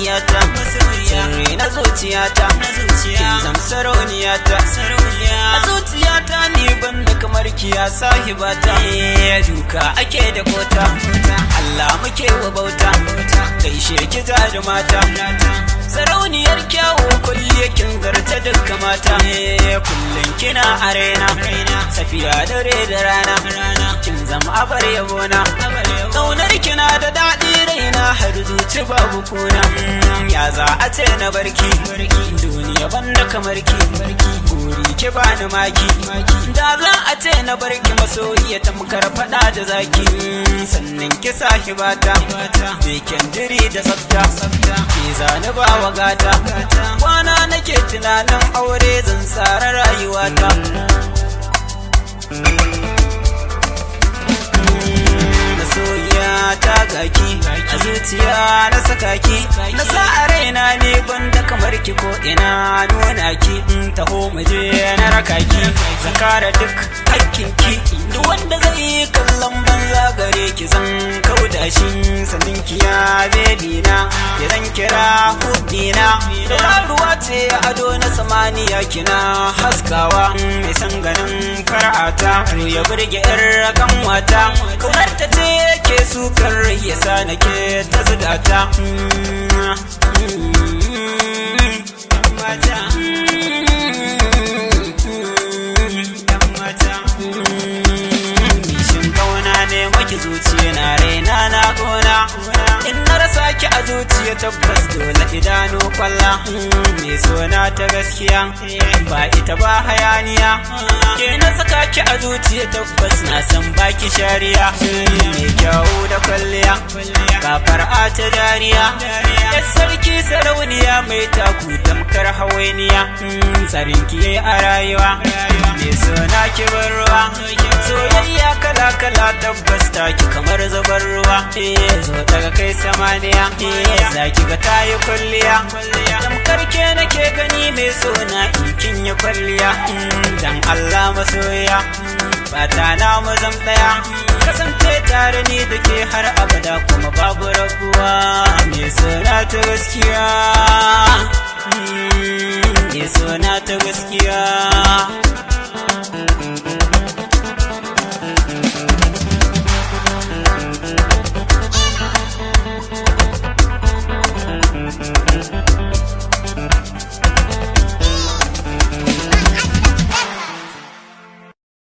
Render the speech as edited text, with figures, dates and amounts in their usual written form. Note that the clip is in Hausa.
masoyiyata, sirri na zuciyata, kin zam sarauniyata. A zuciyata ni banda kamar kiya sahibata, duka ake da kota, Allah muke wa bauta, gaishe ki jarumata, sarauniyar kyawu kulle kin zarta dukkan mata. Kullum kina arena, safiya dare da rana, kin zama abar yabona, ƙaunar kina da daɗi raina har zuci babu kuna. Ya za a ce na barki, duniya banda kamar ki, buri ki bani maki. Da za a ce na barki masoyiya tamkar faɗa da zaki, sannan ki sahibata, beken diri da tsafta, ki zani ba wa gata. Kwana nake tunanin aure zan tsara rayuwata. Masoyiya ta gaki, a zuciya na saka ki, na sa a raina ne banda kamar ki ko ina nuna ki. Taho muje na raka ki, zakara duk hakkin ki, duk wanda zai yi kallon banza gare ki zan kauda shi. Sanin ki ya bebi na, kiran kira hudina, ruwa ce ado na samaniya kina haskawa. Mai san ganin fara'ata ya burge yar kanwata, kamar ta ce ke sukar yasa nake ta zugata. Nishin kauna ne maki zuciya na raina na gona, in na rasa ki a zuciya tabbas dole idanu kwalla. Me sona ta gaskiya ba ita ba hayaniya, ke na saka ki a zuciya tabbas na san baki shariya. Me kyau da kwalliya ba far'a ta dariya, yar sarki sarauniya mai taku tamkar hawainiya. Tsarin ki a rayuwa, me sona ki bar ruwa, soyayya kala kala tabbas taki kamar zubar ruwa. Zo daga kai samaniya, zaki ga tayi kwalliya, tamkar ke nake gani mai sona in kin yi kwalliya. Dan Allah masoya fata na mu zam daya, kasance tare ni da ke har abada kuma babu rabuwa. Me sona ta gaskiya, me sona ta gaskiya.